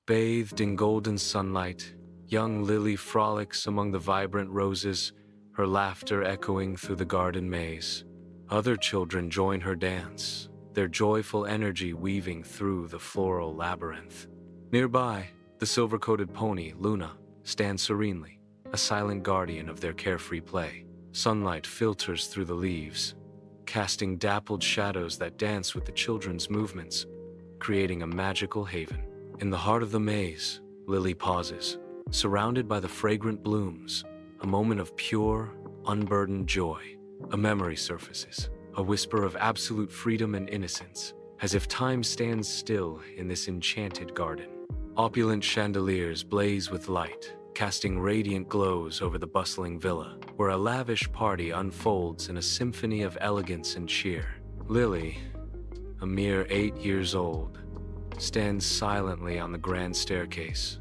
Bathed in golden sunlight, young Lily frolics among the vibrant roses, her laughter echoing through the garden maze. Other children join her dance, their joyful energy weaving through the floral labyrinth. Nearby, the silver-coated pony, Luna, stands serenely, a silent guardian of their carefree play. Sunlight filters through the leaves, casting dappled shadows that dance with the children's movements, creating a magical haven. In the heart of the maze, Lily pauses, surrounded by the fragrant blooms, a moment of pure, unburdened joy. A memory surfaces, a whisper of absolute freedom and innocence, as if time stands still in this enchanted garden. Opulent chandeliers blaze with light, casting radiant glows over the bustling villa, where a lavish party unfolds in a symphony of elegance and cheer. Lily, a mere 8 years old, stands silently on the grand staircase,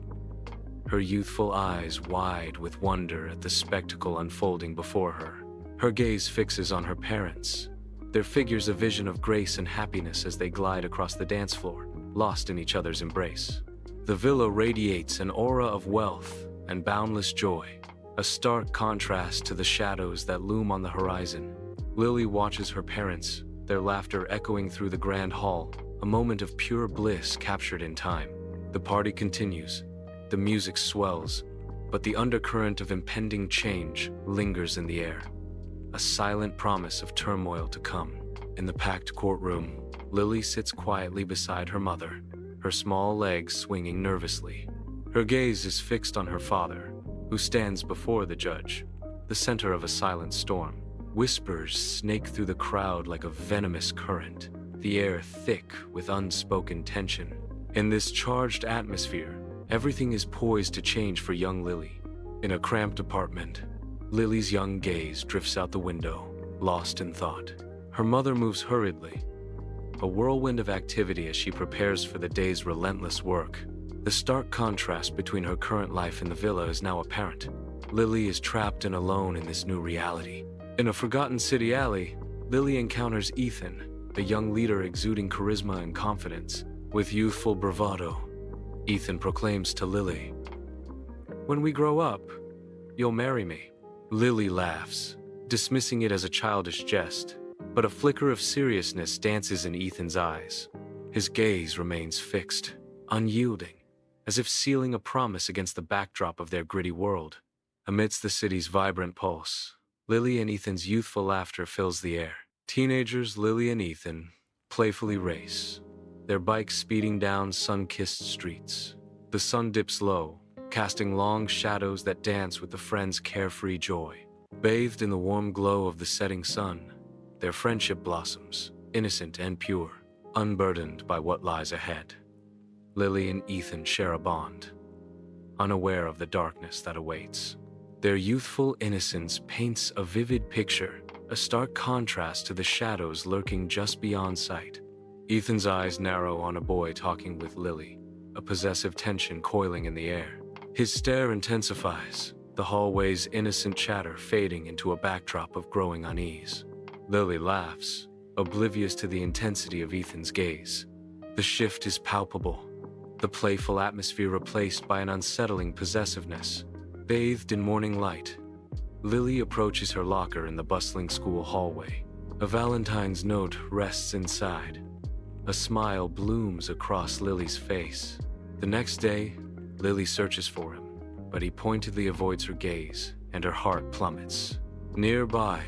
her youthful eyes wide with wonder at the spectacle unfolding before her. Her gaze fixes on her parents, their figures a vision of grace and happiness as they glide across the dance floor, lost in each other's embrace. The villa radiates an aura of wealth and boundless joy, a stark contrast to the shadows that loom on the horizon. Lily watches her parents, their laughter echoing through the grand hall, a moment of pure bliss captured in time. The party continues, the music swells, but the undercurrent of impending change lingers in the air, a silent promise of turmoil to come. In the packed courtroom, Lily sits quietly beside her mother, her small legs swinging nervously. Her gaze is fixed on her father, who stands before the judge, the center of a silent storm. Whispers snake through the crowd like a venomous current, the air thick with unspoken tension. In this charged atmosphere, everything is poised to change for young Lily. In a cramped apartment, Lily's young gaze drifts out the window, lost in thought. Her mother moves hurriedly, a whirlwind of activity as she prepares for the day's relentless work. The stark contrast between her current life in the villa is now apparent. Lily is trapped and alone in this new reality. In a forgotten city alley, Lily encounters Ethan, a young leader exuding charisma and confidence. With youthful bravado, Ethan proclaims to Lily, "When we grow up, you'll marry me." Lily laughs, dismissing it as a childish jest, but a flicker of seriousness dances in Ethan's eyes. His gaze remains fixed, unyielding, as if sealing a promise against the backdrop of their gritty world. Amidst the city's vibrant pulse, Lily and Ethan's youthful laughter fills the air. Teenagers Lily and Ethan playfully race, their bikes speeding down sun-kissed streets. The sun dips low, casting long shadows that dance with the friends' carefree joy. Bathed in the warm glow of the setting sun, their friendship blossoms, innocent and pure, unburdened by what lies ahead. Lily and Ethan share a bond, unaware of the darkness that awaits. Their youthful innocence paints a vivid picture, a stark contrast to the shadows lurking just beyond sight. Ethan's eyes narrow on a boy talking with Lily, a possessive tension coiling in the air. His stare intensifies, the hallway's innocent chatter fading into a backdrop of growing unease. Lily laughs, oblivious to the intensity of Ethan's gaze. The shift is palpable, the playful atmosphere replaced by an unsettling possessiveness. Bathed in morning light, Lily approaches her locker in the bustling school hallway. A Valentine's note rests inside. A smile blooms across Lily's face. The next day, Lily searches for him, but he pointedly avoids her gaze, and her heart plummets. Nearby,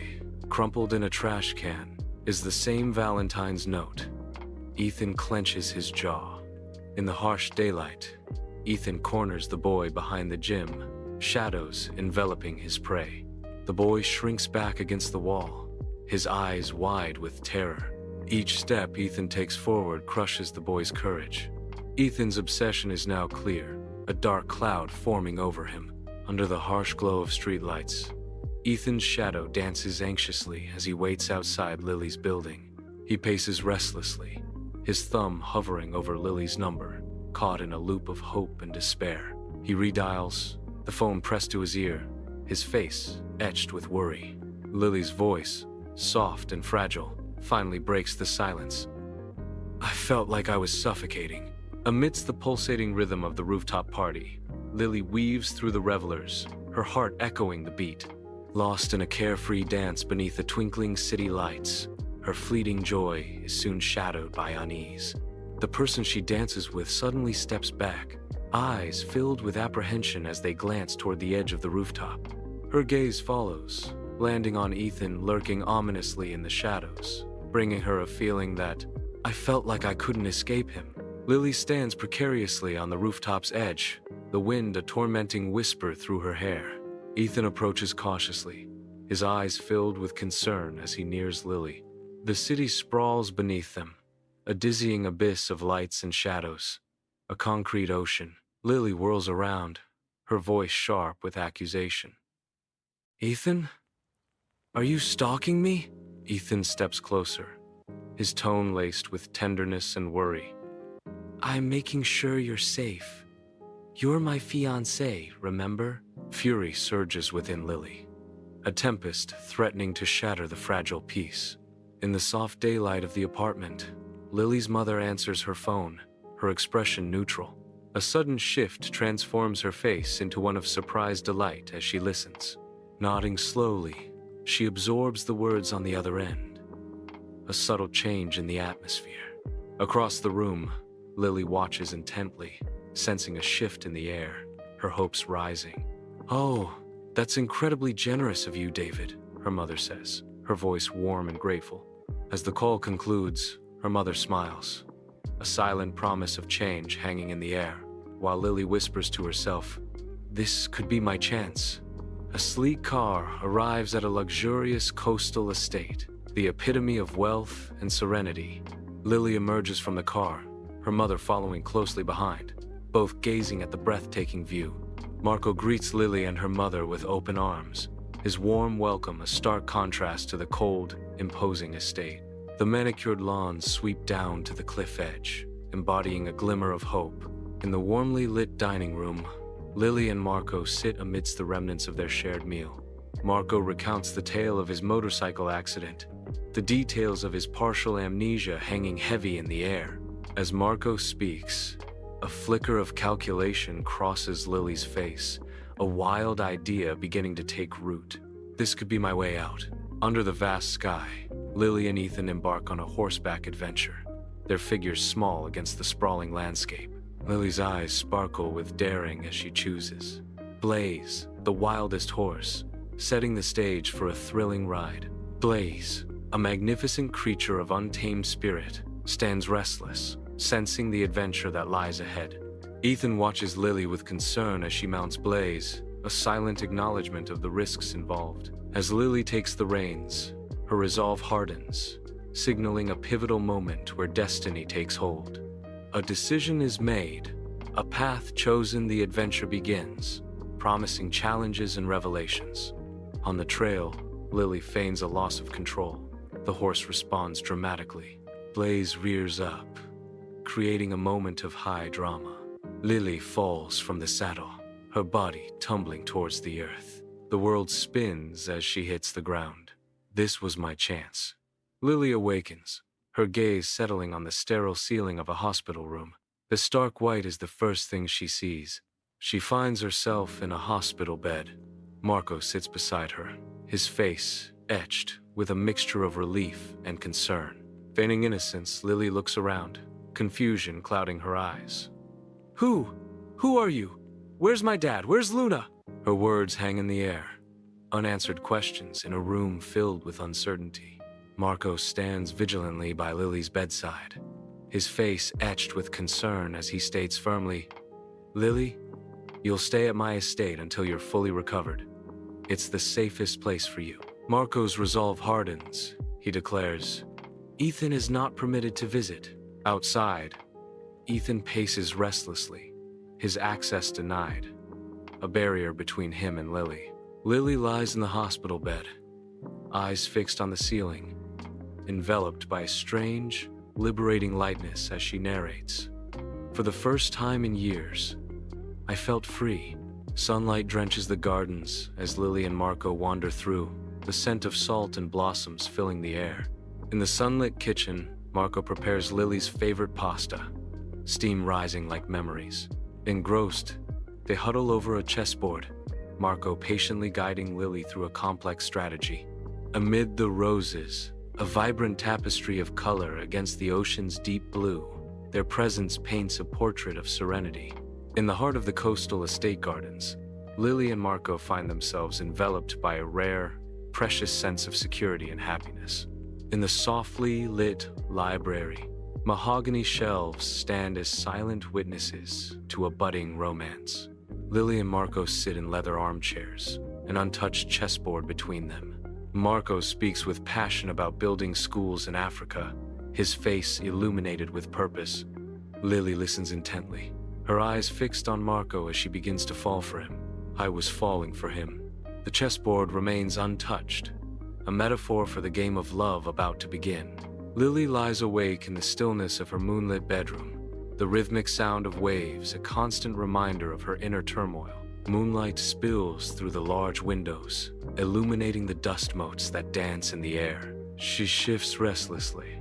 crumpled in a trash can, is the same Valentine's note. Ethan clenches his jaw. In the harsh daylight, Ethan corners the boy behind the gym, shadows enveloping his prey. The boy shrinks back against the wall, his eyes wide with terror. Each step Ethan takes forward crushes the boy's courage. Ethan's obsession is now clear, a dark cloud forming over him. Under the harsh glow of streetlights, Ethan's shadow dances anxiously as he waits outside Lily's building. He paces restlessly, his thumb hovering over Lily's number, caught in a loop of hope and despair. He redials, the phone pressed to his ear, his face etched with worry. Lily's voice, soft and fragile, finally breaks the silence. "I felt like I was suffocating. Amidst the pulsating rhythm of the rooftop party, Lily weaves through the revelers, her heart echoing the beat. Lost in a carefree dance beneath the twinkling city lights, her fleeting joy is soon shadowed by unease. The person she dances with suddenly steps back, eyes filled with apprehension as they glance toward the edge of the rooftop. Her gaze follows, landing on Ethan lurking ominously in the shadows, bringing her a feeling that I felt like I couldn't escape him. Lily stands precariously on the rooftop's edge, the wind a tormenting whisper through her hair. Ethan approaches cautiously, his eyes filled with concern as he nears Lily. The city sprawls beneath them, a dizzying abyss of lights and shadows, a concrete ocean. Lily whirls around, her voice sharp with accusation. Ethan? Are you stalking me? Ethan steps closer, his tone laced with tenderness and worry. I'm making sure you're safe. You're my fiancé, remember? Fury surges within Lily, a tempest threatening to shatter the fragile peace. In the soft daylight of the apartment, Lily's mother answers her phone, her expression neutral. A sudden shift transforms her face into one of surprised delight as she listens. Nodding slowly, she absorbs the words on the other end. A subtle change in the atmosphere. Across the room, Lily watches intently, sensing a shift in the air, her hopes rising. Oh, that's incredibly generous of you, David, her mother says, her voice warm and grateful. As the call concludes, her mother smiles, a silent promise of change hanging in the air, while Lily whispers to herself, this could be my chance. A sleek car arrives at a luxurious coastal estate, the epitome of wealth and serenity. Lily emerges from the car, her mother following closely behind, both gazing at the breathtaking view. Marco greets Lily and her mother with open arms, his warm welcome a stark contrast to the cold, imposing estate. The manicured lawns sweep down to the cliff edge, embodying a glimmer of hope. In the warmly lit dining room, Lily and Marco sit amidst the remnants of their shared meal. Marco recounts the tale of his motorcycle accident, the details of his partial amnesia hanging heavy in the air. As Marco speaks, a flicker of calculation crosses Lily's face, a wild idea beginning to take root. This could be my way out. Under the vast sky, Lily and Ethan embark on a horseback adventure, their figures small against the sprawling landscape. Lily's eyes sparkle with daring as she chooses Blaze, the wildest horse, setting the stage for a thrilling ride. Blaze, a magnificent creature of untamed spirit, stands restless, sensing the adventure that lies ahead. Ethan watches Lily with concern as she mounts Blaze, a silent acknowledgement of the risks involved. As Lily takes the reins, her resolve hardens, signaling a pivotal moment where destiny takes hold. A decision is made, a path chosen, the adventure begins, promising challenges and revelations. On the trail, Lily feigns a loss of control. The horse responds dramatically. Blaze rears up, creating a moment of high drama. Lily falls from the saddle, her body tumbling towards the earth. The world spins as she hits the ground. This was my chance. Lily awakens, her gaze settling on the sterile ceiling of a hospital room. The stark white is the first thing she sees. She finds herself in a hospital bed. Marco sits beside her, his face etched with a mixture of relief and concern. Feigning innocence, Lily looks around, confusion clouding her eyes. Who are you? Where's my dad? Where's Luna? Her words hang in the air, unanswered questions in a room filled with uncertainty. Marco stands vigilantly by Lily's bedside, his face etched with concern as he states firmly, Lily, you'll stay at my estate until you're fully recovered. It's the safest place for you. Marco's resolve hardens. He declares, Ethan is not permitted to visit. Outside, Ethan paces restlessly, his access denied, a barrier between him and Lily. Lily lies in the hospital bed, eyes fixed on the ceiling, enveloped by a strange, liberating lightness as she narrates. For the first time in years, I felt free. Sunlight drenches the gardens as Lily and Marco wander through, the scent of salt and blossoms filling the air. In the sunlit kitchen, Marco prepares Lily's favorite pasta, steam rising like memories. Engrossed, they huddle over a chessboard, Marco patiently guiding Lily through a complex strategy. Amid the roses, a vibrant tapestry of color against the ocean's deep blue, their presence paints a portrait of serenity. In the heart of the coastal estate gardens, Lily and Marco find themselves enveloped by a rare, precious sense of security and happiness. In the softly lit library, mahogany shelves stand as silent witnesses to a budding romance. Lily and Marco sit in leather armchairs, an untouched chessboard between them. Marco speaks with passion about building schools in Africa, his face illuminated with purpose. Lily listens intently, her eyes fixed on Marco as she begins to fall for him. I was falling for him. The chessboard remains untouched, a metaphor for the game of love about to begin. Lily lies awake in the stillness of her moonlit bedroom, the rhythmic sound of waves a constant reminder of her inner turmoil. Moonlight spills through the large windows, illuminating the dust motes that dance in the air. She shifts restlessly,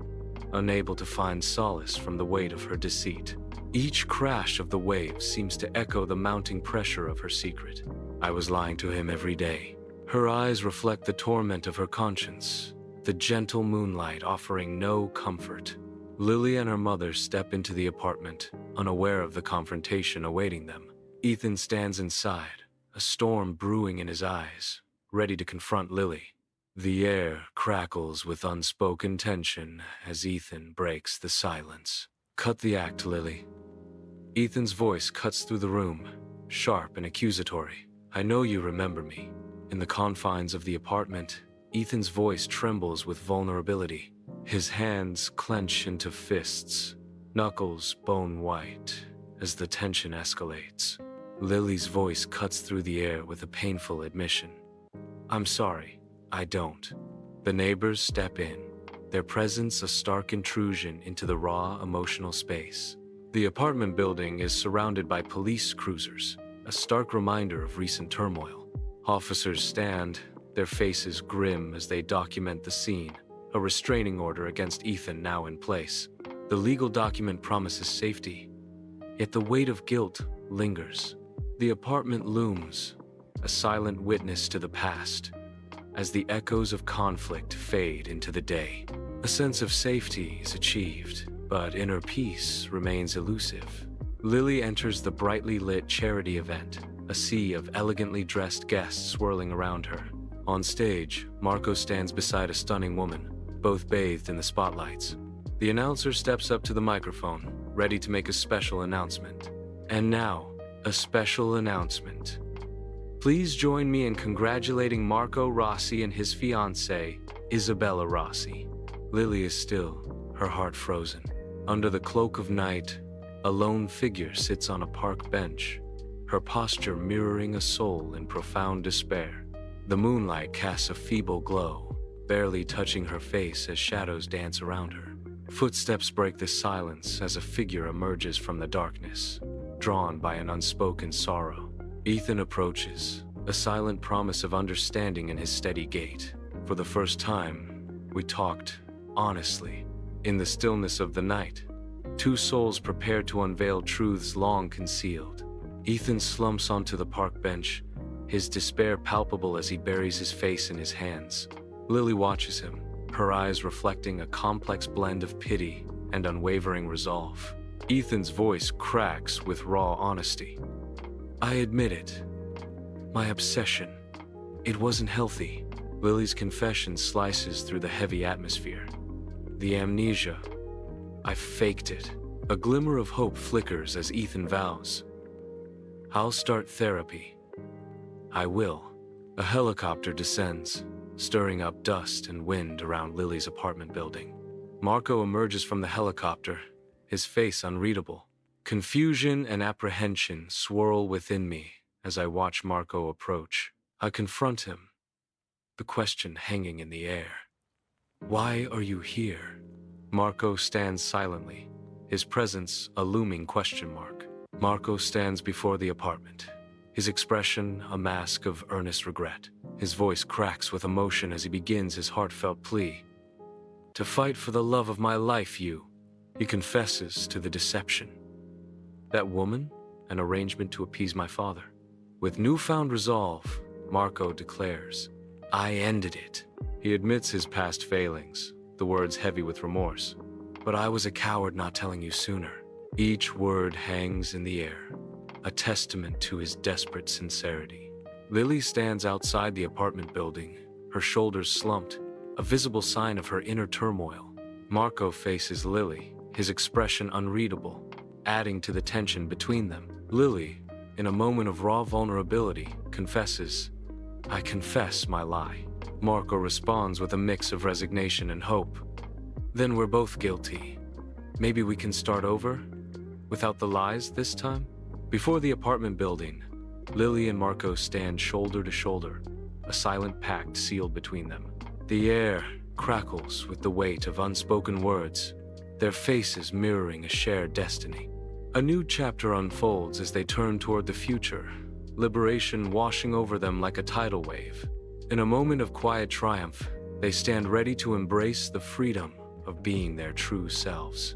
unable to find solace from the weight of her deceit. Each crash of the waves seems to echo the mounting pressure of her secret. I was lying to him every day. Her eyes reflect the torment of her conscience, the gentle moonlight offering no comfort. Lily and her mother step into the apartment, unaware of the confrontation awaiting them. Ethan stands inside, a storm brewing in his eyes, ready to confront Lily. The air crackles with unspoken tension as Ethan breaks the silence. Cut the act, Lily. Ethan's voice cuts through the room, sharp and accusatory. I know you remember me. In the confines of the apartment, Ethan's voice trembles with vulnerability. His hands clench into fists, knuckles bone white, as the tension escalates. Lily's voice cuts through the air with a painful admission. I'm sorry, I don't. The neighbors step in, their presence a stark intrusion into the raw emotional space. The apartment building is surrounded by police cruisers, a stark reminder of recent turmoil. Officers stand, their faces grim as they document the scene, a restraining order against Ethan now in place. The legal document promises safety, yet the weight of guilt lingers. The apartment looms, a silent witness to the past, as the echoes of conflict fade into the day. A sense of safety is achieved, but inner peace remains elusive. Lily enters the brightly lit charity event, a sea of elegantly dressed guests swirling around her. On stage, Marco stands beside a stunning woman, both bathed in the spotlights. The announcer steps up to the microphone, ready to make a special announcement. And now, a special announcement. Please join me in congratulating Marco Rossi and his fiancée, Isabella Rossi. Lily is still, her heart frozen. Under the cloak of night, a lone figure sits on a park bench, her posture mirroring a soul in profound despair. The moonlight casts a feeble glow, barely touching her face as shadows dance around her. Footsteps break the silence as a figure emerges from the darkness, drawn by an unspoken sorrow. Ethan approaches, a silent promise of understanding in his steady gait. For the first time, we talked honestly. In the stillness of the night, two souls prepare to unveil truths long concealed. Ethan slumps onto the park bench, his despair palpable as he buries his face in his hands. Lily watches him, her eyes reflecting a complex blend of pity and unwavering resolve. Ethan's voice cracks with raw honesty. I admit it. My obsession. It wasn't healthy. Lily's confession slices through the heavy atmosphere. The amnesia. I faked it. A glimmer of hope flickers as Ethan vows. I'll start therapy. I will. A helicopter descends, stirring up dust and wind around Lily's apartment building. Marco emerges from the helicopter, his face unreadable. Confusion and apprehension swirl within me as I watch Marco approach. I confront him, the question hanging in the air. Why are you here? Marco stands silently, his presence a looming question mark. Marco stands before the apartment, his expression a mask of earnest regret. His voice cracks with emotion as he begins his heartfelt plea. To fight for the love of my life, He confesses to the deception. That woman? An arrangement to appease my father. With newfound resolve, Marco declares, I ended it. He admits his past failings, the words heavy with remorse. But I was a coward not telling you sooner. Each word hangs in the air, a testament to his desperate sincerity. Lily stands outside the apartment building, her shoulders slumped, a visible sign of her inner turmoil. Marco faces Lily, his expression unreadable, adding to the tension between them. Lily, in a moment of raw vulnerability, confesses, I confess my lie. Marco responds with a mix of resignation and hope. Then we're both guilty. Maybe we can start over? Without the lies this time? Before the apartment building, Lily and Marco stand shoulder to shoulder, a silent pact sealed between them. The air crackles with the weight of unspoken words, their faces mirroring a shared destiny. A new chapter unfolds as they turn toward the future, liberation washing over them like a tidal wave. In a moment of quiet triumph, they stand ready to embrace the freedom of being their true selves.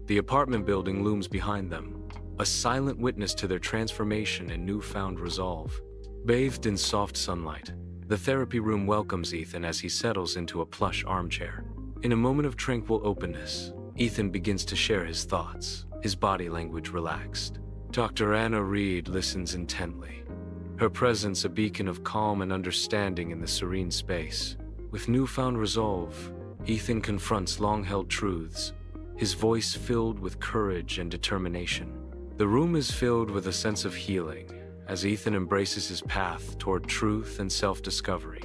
The apartment building looms behind them, a silent witness to their transformation and newfound resolve. Bathed in soft sunlight, the therapy room welcomes Ethan as he settles into a plush armchair. In a moment of tranquil openness, Ethan begins to share his thoughts, his body language relaxed. Dr. Anna Reed listens intently, her presence a beacon of calm and understanding in the serene space. With newfound resolve, Ethan confronts long-held truths, his voice filled with courage and determination. The room is filled with a sense of healing as Ethan embraces his path toward truth and self-discovery.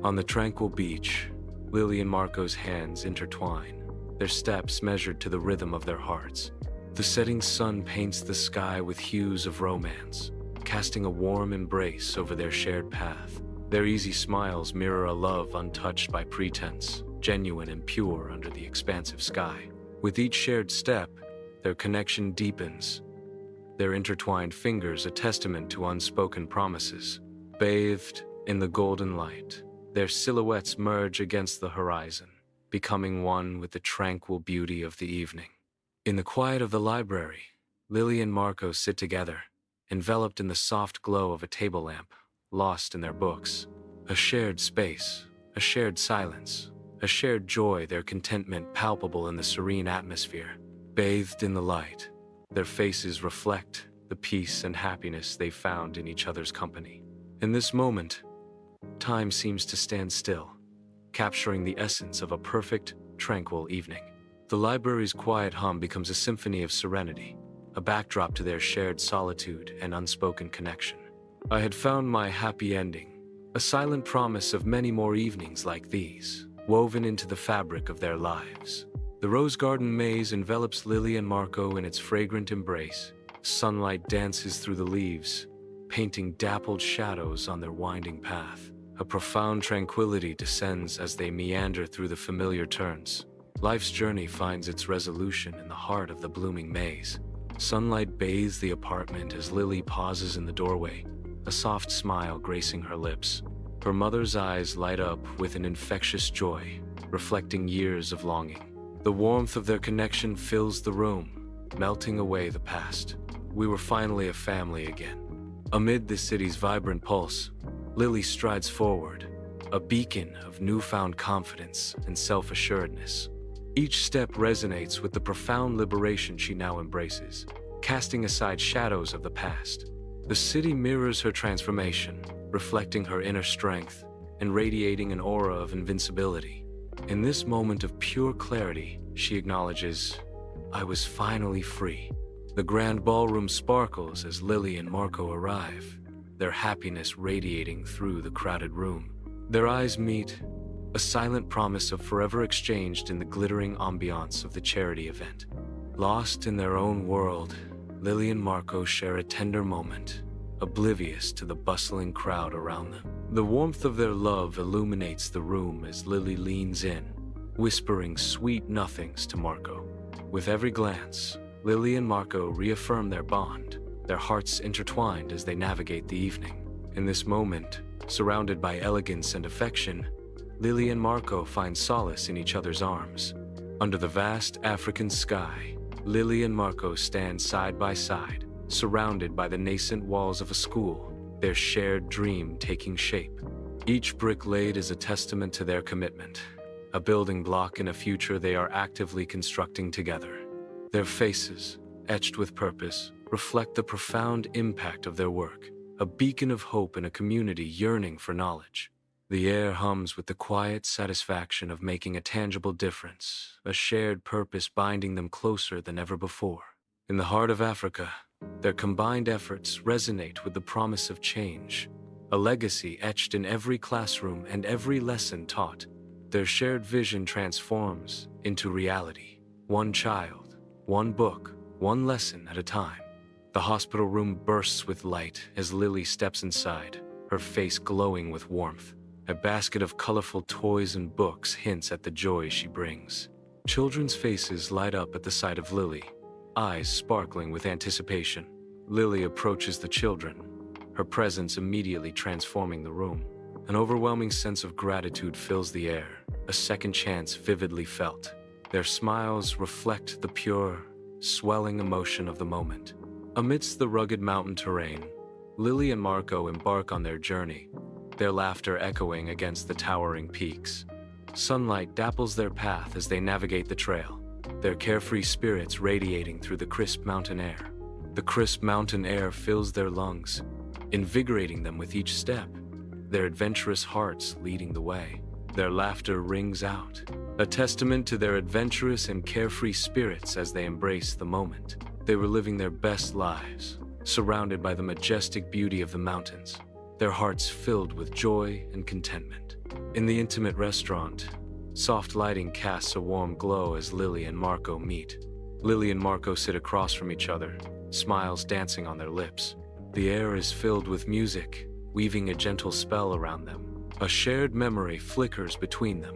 On the tranquil beach, Lily and Marco's hands intertwine, their steps measured to the rhythm of their hearts. The setting sun paints the sky with hues of romance, casting a warm embrace over their shared path. Their easy smiles mirror a love untouched by pretense, genuine and pure under the expansive sky. With each shared step, their connection deepens, their intertwined fingers a testament to unspoken promises. Bathed in the golden light, their silhouettes merge against the horizon, becoming one with the tranquil beauty of the evening. In the quiet of the library, Lily and Marco sit together, enveloped in the soft glow of a table lamp, lost in their books. A shared space, a shared silence, a shared joy, their contentment palpable in the serene atmosphere. Bathed in the light, their faces reflect the peace and happiness they found in each other's company. In this moment, time seems to stand still, capturing the essence of a perfect, tranquil evening. The library's quiet hum becomes a symphony of serenity, a backdrop to their shared solitude and unspoken connection. I had found my happy ending, a silent promise of many more evenings like these, woven into the fabric of their lives. The rose garden maze envelops Lily and Marco in its fragrant embrace. Sunlight dances through the leaves, painting dappled shadows on their winding path. A profound tranquility descends as they meander through the familiar turns. Life's journey finds its resolution in the heart of the blooming maze. Sunlight bathes the apartment as Lily pauses in the doorway, a soft smile gracing her lips. Her mother's eyes light up with an infectious joy, reflecting years of longing. The warmth of their connection fills the room, melting away the past. We were finally a family again. Amid the city's vibrant pulse, Lily strides forward, a beacon of newfound confidence and self-assuredness. Each step resonates with the profound liberation she now embraces, casting aside shadows of the past. The city mirrors her transformation, reflecting her inner strength and radiating an aura of invincibility. In this moment of pure clarity, she acknowledges, I was finally free. The grand ballroom sparkles as Lily and Marco arrive, their happiness radiating through the crowded room. Their eyes meet, a silent promise of forever exchanged in the glittering ambiance of the charity event. Lost in their own world, Lily and Marco share a tender moment, oblivious to the bustling crowd around them. The warmth of their love illuminates the room as Lily leans in, whispering sweet nothings to Marco. With every glance, Lily and Marco reaffirm their bond, their hearts intertwined as they navigate the evening. In this moment, surrounded by elegance and affection, Lily and Marco find solace in each other's arms. Under the vast African sky, Lily and Marco stand side by side, surrounded by the nascent walls of a school, their shared dream taking shape. Each brick laid is a testament to their commitment, a building block in a future they are actively constructing together. Their faces, etched with purpose, reflect the profound impact of their work, a beacon of hope in a community yearning for knowledge. The air hums with the quiet satisfaction of making a tangible difference, a shared purpose binding them closer than ever before. In the heart of Africa, their combined efforts resonate with the promise of change, a legacy etched in every classroom and every lesson taught. Their shared vision transforms into reality, one child, one book, one lesson at a time. The hospital room bursts with light as Lily steps inside, her face glowing with warmth. A basket of colorful toys and books hints at the joy she brings. Children's faces light up at the sight of Lily, eyes sparkling with anticipation. Lily approaches the children, her presence immediately transforming the room. An overwhelming sense of gratitude fills the air, a second chance vividly felt. Their smiles reflect the pure, swelling emotion of the moment. Amidst the rugged mountain terrain, Lily and Marco embark on their journey, their laughter echoing against the towering peaks. Sunlight dapples their path as they navigate the trail, their carefree spirits radiating through the crisp mountain air. The crisp mountain air fills their lungs, invigorating them with each step, their adventurous hearts leading the way. Their laughter rings out, a testament to their adventurous and carefree spirits as they embrace the moment. They were living their best lives, surrounded by the majestic beauty of the mountains, their hearts filled with joy and contentment. In the intimate restaurant, soft lighting casts a warm glow as Lily and Marco meet. Lily and Marco sit across from each other, smiles dancing on their lips. The air is filled with music, weaving a gentle spell around them. A shared memory flickers between them,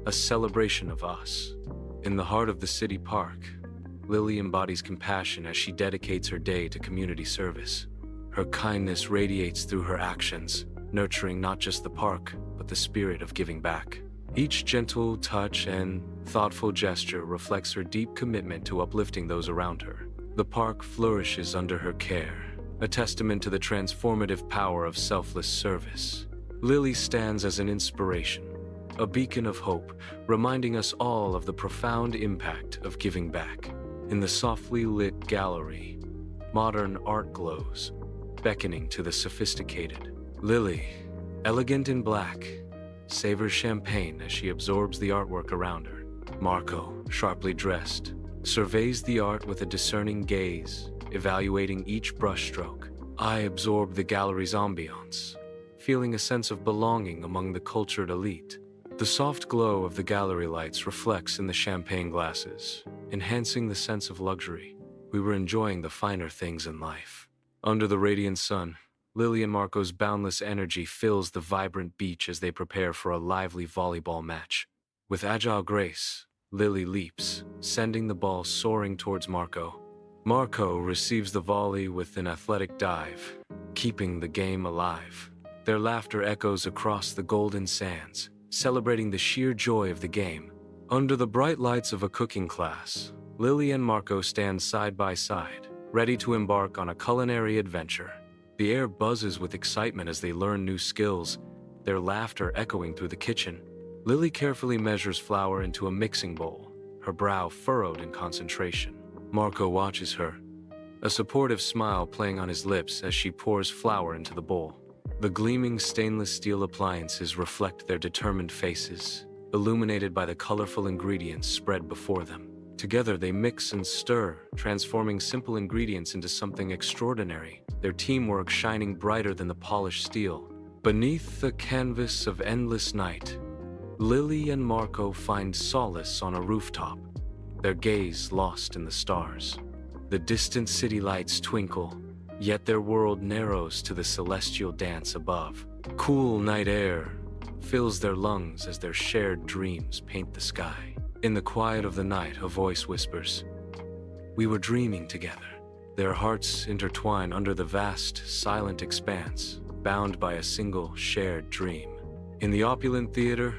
a celebration of us. In the heart of the city park, Lily embodies compassion as she dedicates her day to community service. Her kindness radiates through her actions, nurturing not just the park, but the spirit of giving back. Each gentle touch and thoughtful gesture reflects her deep commitment to uplifting those around her. The park flourishes under her care, a testament to the transformative power of selfless service. Lily stands as an inspiration, a beacon of hope, reminding us all of the profound impact of giving back. In the softly lit gallery, modern art glows, beckoning to the sophisticated. Lily, elegant in black, savors champagne as she absorbs the artwork around her. Marco, sharply dressed, surveys the art with a discerning gaze, evaluating each brushstroke. I absorb the gallery's ambiance, feeling a sense of belonging among the cultured elite. The soft glow of the gallery lights reflects in the champagne glasses, enhancing the sense of luxury. We were enjoying the finer things in life. Under the radiant sun, Lily and Marco's boundless energy fills the vibrant beach as they prepare for a lively volleyball match. With agile grace, Lily leaps, sending the ball soaring towards Marco. Marco receives the volley with an athletic dive, keeping the game alive. Their laughter echoes across the golden sands, celebrating the sheer joy of the game. Under the bright lights of a cooking class, Lily and Marco stand side by side, ready to embark on a culinary adventure. The air buzzes with excitement as they learn new skills, their laughter echoing through the kitchen. Lily carefully measures flour into a mixing bowl, her brow furrowed in concentration. Marco watches her, a supportive smile playing on his lips as she pours flour into the bowl. The gleaming stainless steel appliances reflect their determined faces, illuminated by the colorful ingredients spread before them. Together they mix and stir, transforming simple ingredients into something extraordinary, their teamwork shining brighter than the polished steel. Beneath the canvas of endless night, Lily and Marco find solace on a rooftop, their gaze lost in the stars. The distant city lights twinkle, yet their world narrows to the celestial dance above. Cool night air fills their lungs as their shared dreams paint the sky. In the quiet of the night, a voice whispers, "We were dreaming together." Their hearts intertwine under the vast, silent expanse, bound by a single shared dream. In the opulent theater,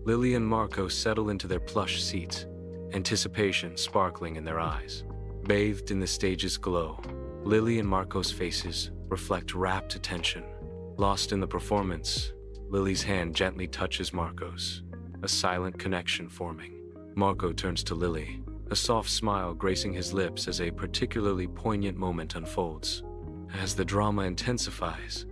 Lily and Marco settle into their plush seats, anticipation sparkling in their eyes. Bathed in the stage's glow, Lily and Marco's faces reflect rapt attention. Lost in the performance, Lily's hand gently touches Marco's, a silent connection forming. Marco turns to Lily, a soft smile gracing his lips as a particularly poignant moment unfolds. As the drama intensifies,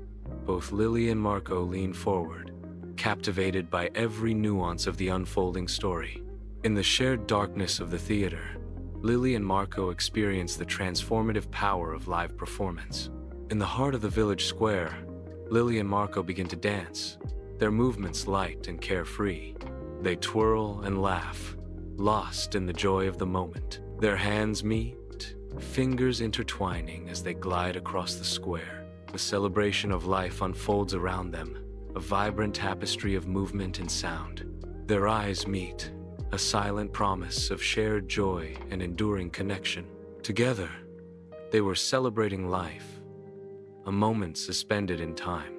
both Lily and Marco lean forward, captivated by every nuance of the unfolding story. In the shared darkness of the theater, Lily and Marco experience the transformative power of live performance. In the heart of the village square, Lily and Marco begin to dance, their movements light and carefree. They twirl and laugh, lost in the joy of the moment. Their hands meet, fingers intertwining as they glide across the square. The celebration of life unfolds around them, a vibrant tapestry of movement and sound. Their eyes meet, a silent promise of shared joy and enduring connection. Together, they were celebrating life, a moment suspended in time.